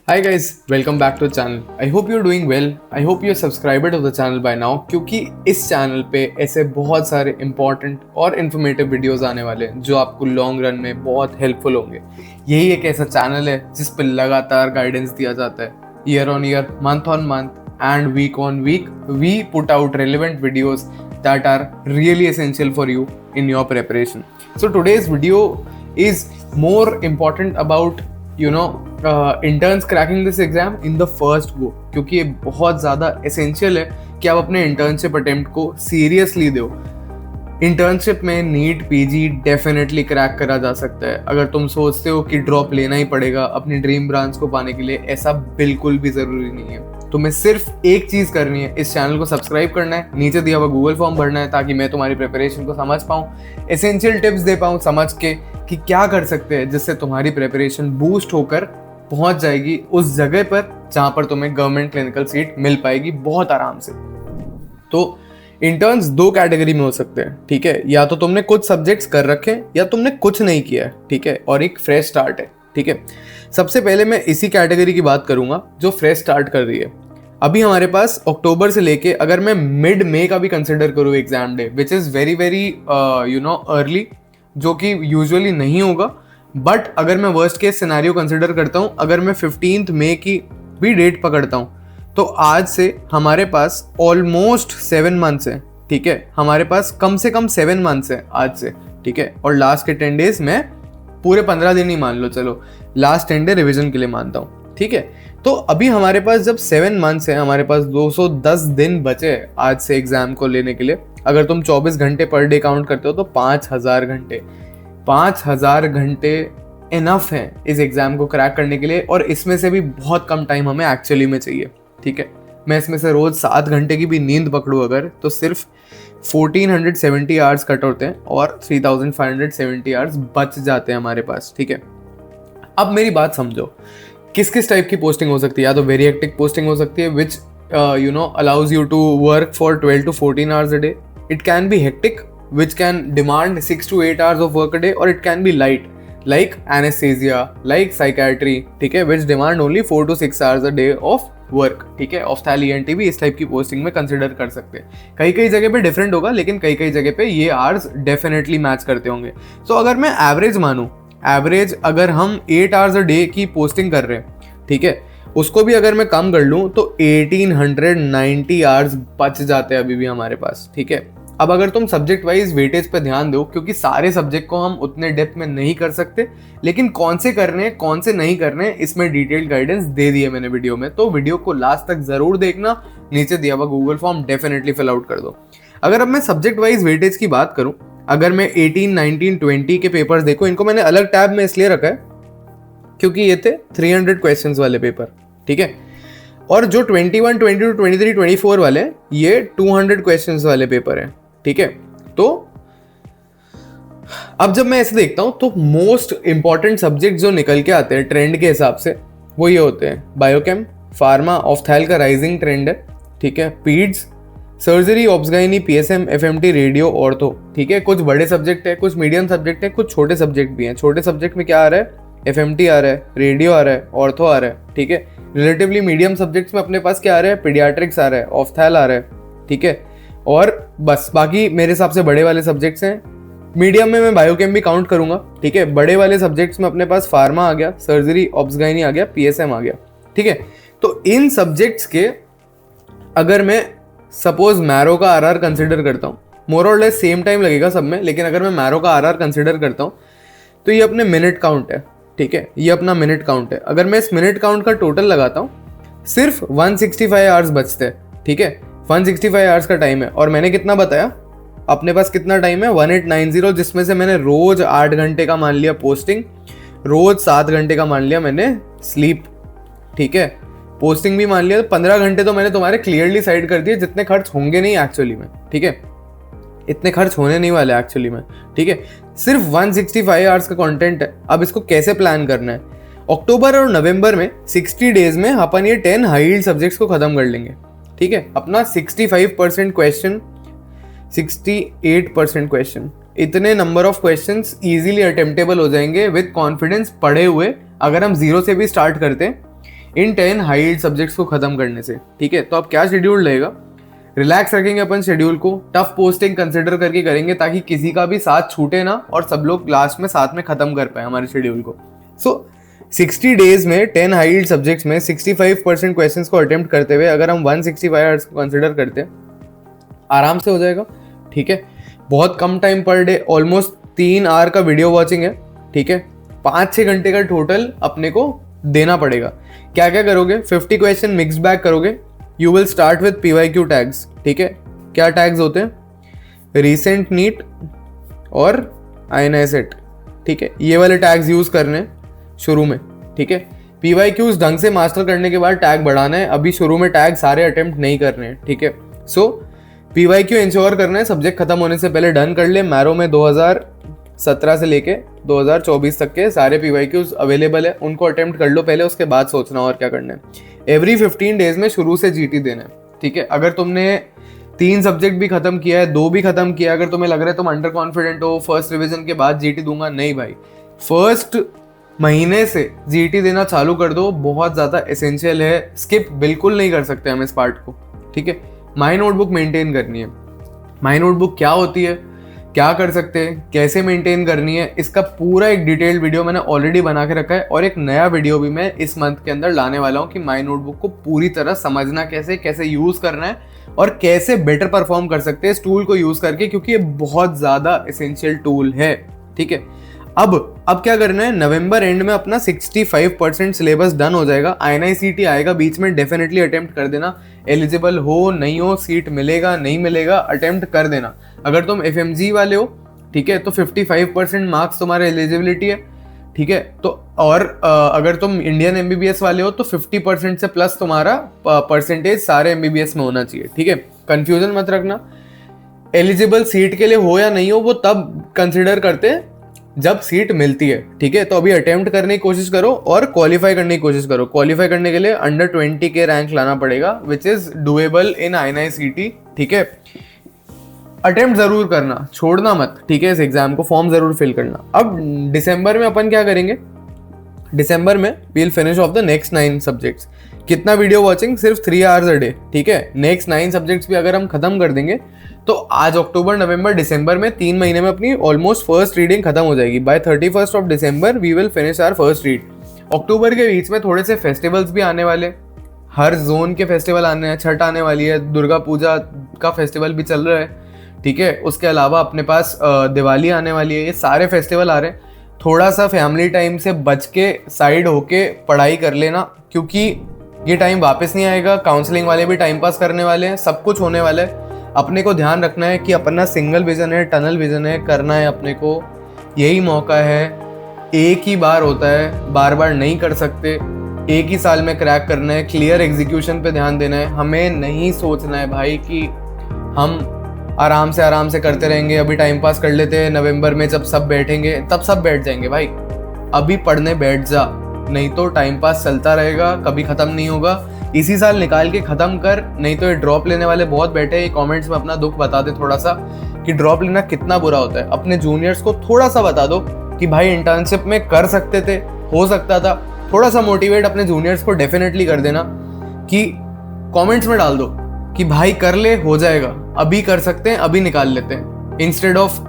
Hi guys, welcome back to the channel. I hope you're doing well. I hope you're subscribed to the channel by now क्योंकि इस channel पे ऐसे बहुत सारे important और informative videos आने वाले हैं जो आपको लॉन्ग रन में बहुत हेल्पफुल होंगे। यही एक ऐसा चैनल है जिस पे लगातार गाइडेंस दिया जाता है year on year, month on month and week on week we put out relevant videos that are really essential for you in your preparation. So today's video is more important about interns cracking this exam in the first go, क्योंकि ये बहुत ज़्यादा essential है कि आप अपने internship attempt को seriously दो। इंटर्नशिप में नीट पीजी डेफिनेटली क्रैक करा जा सकता है। अगर तुम सोचते हो कि ड्रॉप लेना ही पड़ेगा अपनी ड्रीम ब्रांच को पाने के लिए, ऐसा बिल्कुल भी ज़रूरी नहीं है। तुम्हें सिर्फ एक चीज़ करनी है, इस चैनल को सब्सक्राइब करना है, नीचे दिया हुआ गूगल फॉर्म भरना है ताकि मैं तुम्हारी प्रिपरेशन को समझ पाऊँ, एसेंशियल टिप्स दे पाऊँ समझ के कि क्या कर सकते हैं जिससे तुम्हारी प्रिपरेशन बूस्ट होकर पहुँच जाएगी उस जगह पर जहाँ पर तुम्हें गवर्नमेंट क्लिनिकल सीट मिल पाएगी बहुत आराम से। तो इंटर्न्स दो कैटेगरी में हो सकते हैं, ठीक है। या तो तुमने कुछ सब्जेक्ट्स कर रखे हैं या तुमने कुछ नहीं किया है, ठीक है, और एक फ्रेश स्टार्ट है, ठीक है। सबसे पहले मैं इसी कैटेगरी की बात करूंगा जो फ्रेश स्टार्ट कर रही है। अभी हमारे पास अक्टूबर से लेके अगर मैं मिड मई का भी कंसिडर करूँ exam day, which is very very early, जो कि यूजुअली नहीं होगा, बट अगर मैं वर्स्ट केस सिनेरियो कंसिडर करता हूँ, अगर मैं 15 मई की भी डेट पकड़ता हूँ तो आज से हमारे पास ऑलमोस्ट 7 मंथ्स है, ठीक है। हमारे पास कम से कम 7 मंथ्स है आज से, ठीक है। और लास्ट के 10 डेज में पूरे 15 दिन ही मान लो, चलो लास्ट 10 डे रिविजन के लिए मानता हूँ, ठीक है। तो अभी हमारे पास जब 7 मंथ्स है, हमारे पास 210 दिन बचे हैं आज से एग्जाम को लेने के लिए। अगर तुम 24 घंटे पर डे काउंट करते हो तो 5000 घंटे 5000 घंटे इनफ है इस एग्जाम को क्रैक करने के लिए। और इसमें से भी बहुत कम टाइम हमें एक्चुअली में चाहिए, ठीक है। मैं इसमें से रोज 7 घंटे की भी नींद पकड़ूँ अगर, तो सिर्फ 1470 आवर्स कट होते हैं और 3570 आवर्स बच जाते हैं हमारे पास, ठीक है। अब मेरी बात समझो, किस किस टाइप की पोस्टिंग हो सकती है। या तो वेरी हेक्टिक पोस्टिंग हो सकती है which allows you to work for 12 to 14 hours a day. It can be hectic which can demand 6 to 8 hours of work a day, और it can be light like anesthesia, like psychiatry, ठीक है, which demand only 4 to 6 hours a day of work, ठीक है। ऑफ्थैल ENT भी इस type की posting में consider कर सकते हैं। कई जगह पे डिफरेंट होगा, लेकिन कई जगह पे ये आवर्स डेफिनेटली मैच करते होंगे। सो अगर मैं एवरेज मानूं, एवरेज अगर हम 8 आवर्स अ डे की पोस्टिंग कर रहे हैं, ठीक है, उसको भी अगर मैं कम कर लूँ तो 1890 आवर्स बच जाते हैं अभी भी हमारे पास, ठीक है। अब अगर तुम सब्जेक्ट वाइज वेटेज पे ध्यान दो, क्योंकि सारे सब्जेक्ट को हम उतने डेप्थ में नहीं कर सकते, लेकिन कौन से करने हैं कौन से नहीं करने इसमें डिटेल्ड गाइडेंस दे दी है मैंने वीडियो में। तो वीडियो को लास्ट तक जरूर देखना, नीचे दिया हुआ Google form definitely fill out कर दो। अगर अब मैं सब्जेक्ट वाइज वेटेज की बात करूं, अगर मैं 18, 19, 20 के पेपर्स देखूं, इनको मैंने अलग टैब में इसलिए रखा है क्योंकि ये थे 300 क्वेश्चंस वाले पेपर, ठीक है। और जो 21, 22, 23, 24 वाले ये 200 क्वेश्चंस वाले पेपर हैं, ठीक है। तो अब जब मैं ऐसे देखता हूं तो मोस्ट इंपॉर्टेंट सब्जेक्ट जो निकल के आते हैं ट्रेंड के हिसाब से वो ये होते हैं बायोकेम, फार्मा, ऑफ्थैल का राइजिंग ट्रेंड है, ठीक है, peds, surgery, obsgyne, PSM, FMT, radio, ortho, ठीक है। कुछ बड़े सब्जेक्ट है, कुछ मीडियम सब्जेक्ट है, कुछ छोटे सब्जेक्ट भी हैं। छोटे सब्जेक्ट में क्या आ रहा है, एफएमटी आ रहा है, रेडियो आ रहा है, ऑर्थो आ रहा है, ठीक है। रिलेटिवली मीडियम सब्जेक्ट्स में अपने पास क्या आ रहा है, पीडियाट्रिक्स आ रहा है, ऑफ्थैल आ रहा है, ठीक है। और बस बाकी मेरे हिसाब से बड़े वाले सब्जेक्ट्स हैं। मीडियम में मैं बायोकेम भी काउंट करूंगा, ठीक है। बड़े वाले सब्जेक्ट्स में अपने पास फार्मा आ गया, सर्जरी, ऑब्सगाइनी आ गया, पीएसएम आ गया, ठीक है। तो इन सब्जेक्ट्स के अगर मैं सपोज मैरो का आरआर कंसिडर करता हूँ, मोर और लेस सेम टाइम लगेगा सब में, लेकिन अगर मैं मैरो का आरआर कंसिडर करता हूँ तो ये अपने मिनट काउंट है, ठीक है। ये अपना मिनट काउंट है। अगर मैं इस मिनट काउंट का टोटल लगाता हूँ सिर्फ 165 आवर्स बचते हैं, ठीक है। 165 आवर्स का टाइम है, और मैंने कितना बताया अपने पास कितना टाइम है, 1890, जिसमें से मैंने रोज 8 घंटे का मान लिया पोस्टिंग, रोज 7 घंटे का मान लिया मैंने स्लीप, ठीक है। पोस्टिंग भी मान लिया तो 15 घंटे तो मैंने तुम्हारे क्लियरली साइड कर दिए, जितने खर्च होंगे नहीं एक्चुअली में, ठीक है। इतने खर्च होने नहीं वाले एक्चुअली में, ठीक है। सिर्फ 165 आवर्स का कंटेंट है। अब इसको कैसे प्लान करना है, अक्टूबर और नवंबर में 60 डेज में अपन ये 10 हाई यील्ड सब्जेक्ट्स को खत्म कर लेंगे, ठीक है। अपना 65% क्वेश्चन, 68% क्वेश्चन, इतने number of questions easily attemptable हो जाएंगे विद कॉन्फिडेंस पढ़े हुए। अगर हम जीरो से भी स्टार्ट करते हैं इन 10 हाई यील्ड सब्जेक्ट्स को खत्म करने से, ठीक है। तो अब क्या शेड्यूल रहेगा, रिलैक्स रखेंगे अपन शेड्यूल को, टफ पोस्टिंग कंसिडर करके करेंगे ताकि किसी का भी साथ छूटे ना और सब लोग लास्ट में साथ में खत्म कर पाए हमारे शेड्यूल को। सो 60 डेज में 10 हाई यील्ड सब्जेक्ट्स में 65% क्वेश्चंस को अटेम्प्ट करते हुए अगर हम 165 आवर्स को कंसिडर करते हैं, आराम से हो जाएगा, ठीक है। बहुत कम टाइम पर डे, ऑलमोस्ट 3 आवर का वीडियो वॉचिंग है, ठीक है। 5-6 घंटे का टोटल अपने को देना पड़ेगा। क्या क्या करोगे, 50 क्वेश्चन मिक्स बैग करोगे। You will start with PYQ tags, ठीक है। क्या टैग्स होते हैं, रिसेंट नीट और INI सेट, ठीक है। ये वाले टैग्स यूज करने शुरू में, ठीक है। PYQs ढंग से मास्टर करने के बाद टैग बढ़ाना है, अभी शुरू में टैग सारे अटेम्प्ट नहीं करने हैं, ठीक है। सो PYQ इंश्योर करना है सब्जेक्ट खत्म होने से पहले डन कर ले। मैरो में 2017 से लेके 2024 तक के सारे PYQs अवेलेबल है, उनको अटेम्प्ट कर लो पहले, उसके बाद सोचना और क्या करना है। एवरी 15 डेज में शुरू से GT देना है, ठीक है। अगर तुमने 3 सब्जेक्ट भी खत्म किया है, 2 भी खत्म किया, अगर तुम्हें लग रहा है तुम अंडर कॉन्फिडेंट हो, फर्स्ट रिविजन के बाद GT दूंगा, नहीं भाई, फर्स्ट महीने से GT देना चालू कर दो, बहुत ज्यादा एसेंशियल है। स्किप बिल्कुल नहीं कर सकते हम इस पार्ट को, ठीक है। माई नोटबुक मेंटेन करनी है। माई नोटबुक क्या होती है, क्या कर सकते हैं, कैसे मेंटेन करनी है, इसका पूरा एक डिटेल्ड वीडियो मैंने ऑलरेडी बना के रखा है और एक नया वीडियो भी मैं इस मंथ के अंदर लाने वाला हूँ कि माई नोटबुक को पूरी तरह समझना कैसे, कैसे यूज करना है और कैसे बेटर परफॉर्म कर सकते हैं इस टूल को यूज करके, क्योंकि ये बहुत ज्यादा एसेंशियल टूल है, ठीक है। अब क्या करना है, नवंबर एंड में अपना 65% सिलेबस डन हो जाएगा। INI CT आएगा बीच में, डेफिनेटली अटेम्प्ट कर देना। एलिजिबल हो नहीं हो, सीट मिलेगा नहीं मिलेगा, अटेम्प्ट कर देना। अगर तुम FMG वाले हो, ठीक है, तो 55% मार्क्स तुम्हारे एलिजिबिलिटी है, ठीक है। तो और अगर तुम इंडियन MBBS वाले हो तो 50% से प्लस तुम्हारा परसेंटेज सारे MBBS में होना चाहिए, ठीक है। कंफ्यूजन मत रखना, एलिजिबल सीट के लिए हो या नहीं हो वो तब कंसिडर करते हैं जब सीट मिलती है, ठीक है। तो अभी अटेम्प्ट करने की कोशिश करो और क्वालिफाई करने की कोशिश करो। क्वालिफाई करने के लिए अंडर 20 के रैंक लाना पड़ेगा, which is doable in INI CT, ठीक है। अटेम्प्ट जरूर करना, छोड़ना मत, ठीक है। इस एग्जाम को फॉर्म जरूर फिल करना। अब दिसंबर में अपन क्या करेंगे, दिसंबर में we'll finish off the next 9 subjects. कितना वीडियो वॉचिंग, सिर्फ 3 आवर्स अ डे, ठीक है। नेक्स्ट 9 सब्जेक्ट्स भी अगर हम खत्म कर देंगे तो आज अक्टूबर नवंबर दिसंबर में 3 महीने में अपनी ऑलमोस्ट फर्स्ट रीडिंग खत्म हो जाएगी। By 31st of December we will finish our first read. अक्टूबर के बीच में थोड़े से फेस्टिवल्स भी आने वाले, हर जोन के फेस्टिवल आने हैं, छठ आने वाली है, दुर्गा पूजा का फेस्टिवल भी चल रहा है, ठीक है। उसके अलावा अपने पास दिवाली आने वाली है, ये सारे फेस्टिवल आ रहे हैं। थोड़ा सा फैमिली टाइम से बच के साइड होके पढ़ाई कर लेना, क्योंकि ये टाइम वापस नहीं आएगा। काउंसलिंग वाले भी टाइम पास करने वाले हैं, सब कुछ होने वाला है। अपने को ध्यान रखना है कि अपना सिंगल विजन है, टनल विजन है, करना है अपने को, यही मौका है। एक ही बार होता है, बार बार नहीं कर सकते, एक ही साल में क्रैक करना है। क्लियर एग्जीक्यूशन पे ध्यान देना है। हमें नहीं सोचना है भाई कि हम आराम से करते रहेंगे, अभी टाइम पास कर लेते हैं, नवंबर में जब सब बैठेंगे तब सब बैठ जाएंगे। भाई अभी पढ़ने बैठ जा, नहीं तो टाइम पास चलता रहेगा, कभी खत्म नहीं होगा। इसी साल निकाल के खत्म कर, नहीं तो ये ड्रॉप लेने वाले बहुत बैठे हैं। कमेंट्स में अपना दुख बता दे थोड़ा सा कि ड्रॉप लेना कितना बुरा होता है। अपने जूनियर्स को थोड़ा सा बता दो कि भाई इंटर्नशिप में कर सकते थे, हो सकता था। थोड़ा सा मोटिवेट अपने जूनियर्स को डेफिनेटली कर देना कि कमेंट्स में डाल दो कि भाई कर ले, हो जाएगा, अभी कर सकते हैं, अभी निकाल लेते हैं। इंस्टेड ऑफ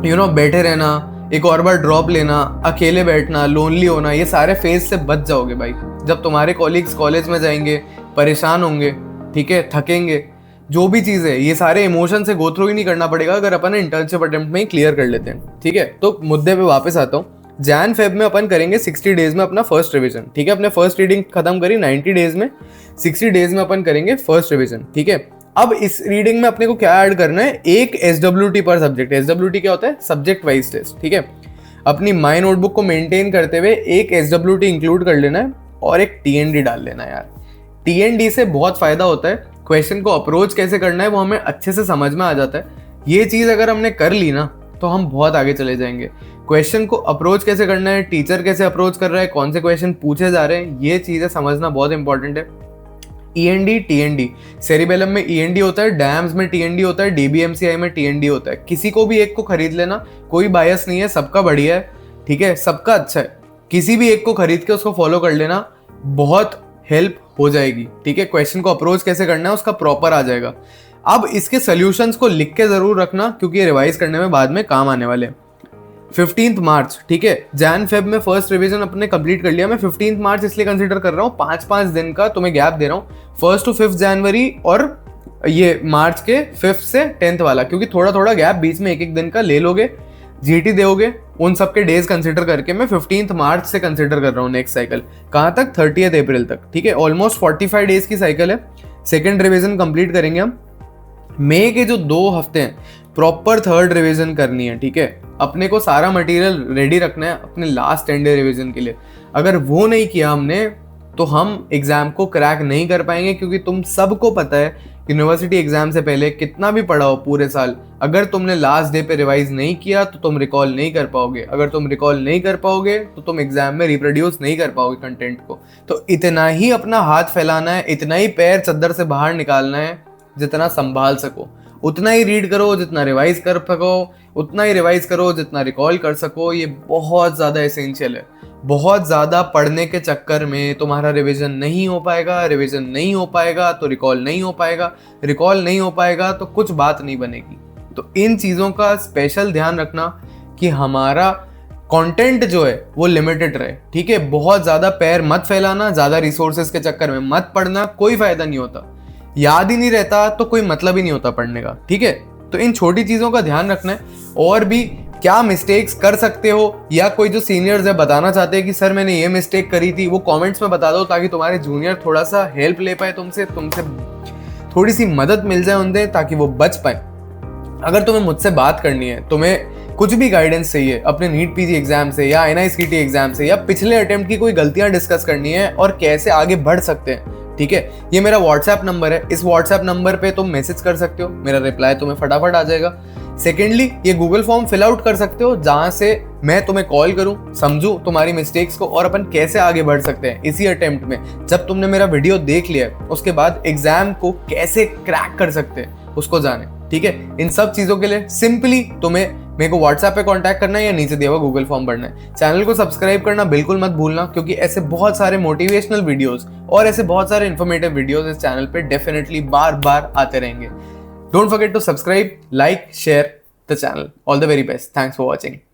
बैठे रहना, एक और बार ड्रॉप लेना, अकेले बैठना, लोनली होना, ये सारे फेज से बच जाओगे भाई। जब तुम्हारे कॉलीग्स कॉलेज में जाएंगे, परेशान होंगे, ठीक है, थकेंगे, जो भी चीज़ है, ये सारे इमोशन से गो थ्रू ही नहीं करना पड़ेगा अगर अपन इंटर्नशिप अटेम्प्ट में ही क्लियर कर लेते हैं, ठीक है। तो मुद्दे पे वापस आता हूँ। जैन फेब में अपन करेंगे 60 डेज में अपना फर्स्ट रिवीजन, ठीक है। अपने फर्स्ट रीडिंग खत्म करी 90 डेज में, 60 डेज में अपन करेंगे फर्स्ट रिवीजन, ठीक है। अब इस रीडिंग में अपने को क्या ऐड करना है, एक SWT पर सब्जेक्ट। SWT क्या होता है, सब्जेक्ट वाइज टेस्ट, ठीक है। अपनी माई नोटबुक को मेंटेन करते हुए एक SWT इंक्लूड कर लेना है और एक TND डाल लेना है यार। TND से बहुत फायदा होता है, क्वेश्चन को अप्रोच कैसे करना है वो हमें अच्छे से समझ में आ जाता है। ये चीज़ अगर हमने कर ली ना तो हम बहुत आगे चले जाएंगे। क्वेश्चन को अप्रोच कैसे करना है, टीचर कैसे अप्रोच कर रहा है, कौन से क्वेश्चन पूछे जा रहे हैं, ये चीज़ें समझना बहुत इंपॉर्टेंट है। END TND, सेरिबेलम में END होता है, डैम्स में TND होता है, DBMCI में TND होता है। किसी को भी एक को खरीद लेना, कोई बायस नहीं है, सबका बढ़िया है, ठीक है, सबका अच्छा है। किसी भी एक को खरीद के उसको फॉलो कर लेना, बहुत हेल्प हो जाएगी। ठीक है, क्वेश्चन को अप्रोच कैसे करना है उसका प्रॉपर आ जाएगा। अब इसके सॉल्यूशंस को लिख के जरूर रखना क्योंकि ये रिवाइज करने में बाद में काम आने वाले हैं। 15 मार्च, ठीक है, जैन फेब में फर्स्ट रिवीजन अपने कंप्लीट कर लिया। मैं 15 मार्च इसलिए कंसीडर कर रहा हूँ, 5-5 दिन का तुम्हें गैप दे रहा हूँ, 1 to 5 जनवरी और ये मार्च के 5 से 10 वाला, क्योंकि थोड़ा थोड़ा गैप बीच में एक एक दिन का ले लोगे, जीटी दोगे, उन सब के डेज कंसिडर करके मैं 15 मार्च से कंसिडर कर रहा हूँ नेक्स्ट साइकिल। कहाँ तक? 30 अप्रैल तक। ठीक है, ऑलमोस्ट 45 डेज की साइकिल है। सेकेंड रिवीजन कंप्लीट करेंगे हम। मई के जो 2 हफ्ते हैं प्रॉपर थर्ड रिवीजन करनी है। ठीक है, अपने को सारा मटेरियल रेडी रखना है अपने लास्ट 10 डे रिवीजन के लिए। अगर वो नहीं किया हमने तो हम एग्जाम को क्रैक नहीं कर पाएंगे, क्योंकि तुम सबको पता है यूनिवर्सिटी एग्जाम से पहले कितना भी पढ़ा हो पूरे साल, अगर तुमने लास्ट डे पे रिवाइज नहीं किया तो तुम रिकॉल नहीं कर पाओगे। अगर तुम रिकॉल नहीं कर पाओगे तो तुम एग्जाम में रिप्रोड्यूस नहीं कर पाओगे कंटेंट को। तो इतना ही अपना हाथ फैलाना है, इतना ही पैर चद्दर से बाहर निकालना है जितना संभाल सको। उतना ही रीड करो जितना रिवाइज कर सको, उतना ही रिवाइज करो जितना रिकॉल कर सको। ये बहुत ज़्यादा एसेंशियल है। बहुत ज़्यादा पढ़ने के चक्कर में तुम्हारा रिवीजन नहीं हो पाएगा, रिवीजन नहीं हो पाएगा तो रिकॉल नहीं हो पाएगा, रिकॉल नहीं हो पाएगा तो कुछ बात नहीं बनेगी। तो इन चीज़ों का स्पेशल ध्यान रखना कि हमारा कंटेंट जो है वो लिमिटेड रहे। ठीक है, बहुत ज़्यादा पैर मत फैलाना, ज़्यादा रिसोर्सेज के चक्कर में मत पढ़ना, कोई फ़ायदा नहीं होता। याद ही नहीं रहता तो कोई मतलब ही नहीं होता पढ़ने का। ठीक है, तो इन छोटी चीज़ों का ध्यान रखना है। और भी क्या मिस्टेक्स कर सकते हो या कोई जो सीनियर्स है बताना चाहते हैं कि सर मैंने ये मिस्टेक करी थी, वो कमेंट्स में बता दो ताकि तुम्हारे जूनियर थोड़ा सा हेल्प ले पाए तुमसे थोड़ी सी मदद मिल जाए उनसे, ताकि वो बच पाए। अगर तुम्हें मुझसे बात करनी है, तुम्हें कुछ भी गाइडेंस चाहिए अपने नीट पीजी एग्जाम से या NICT एग्जाम से, या पिछले अटेम्प्ट की कोई गलतियां डिस्कस करनी है और कैसे आगे बढ़ सकते हैं, ठीक है, ये मेरा व्हाट्सएप नंबर है। इस व्हाट्सएप नंबर पे तुम मैसेज कर सकते हो, मेरा रिप्लाई तुम्हें फटाफट आ जाएगा। सेकेंडली, ये गूगल फॉर्म फिल आउट कर सकते हो जहां से मैं तुम्हें कॉल करूं, समझूं तुम्हारी मिस्टेक्स को और अपन कैसे आगे बढ़ सकते हैं इसी अटेम्प्ट में। जब तुमने मेरा वीडियो देख लिया है उसके बाद एग्जाम को कैसे क्रैक कर सकते हैं उसको जाने। ठीक है, इन सब चीजों के लिए सिंपली तुम्हें मेरे को व्हाट्सएप पे कांटेक्ट करना है या नीचे दिया हुआ गूगल फॉर्म भरना है। चैनल को सब्सक्राइब करना बिल्कुल मत भूलना, क्योंकि ऐसे बहुत सारे मोटिवेशनल वीडियोस और ऐसे बहुत सारे इंफॉर्मेटिव वीडियोस इस चैनल पे डेफिनेटली बार बार आते रहेंगे। Don't forget to subscribe, like, share the channel. All the very best. Thanks for watching.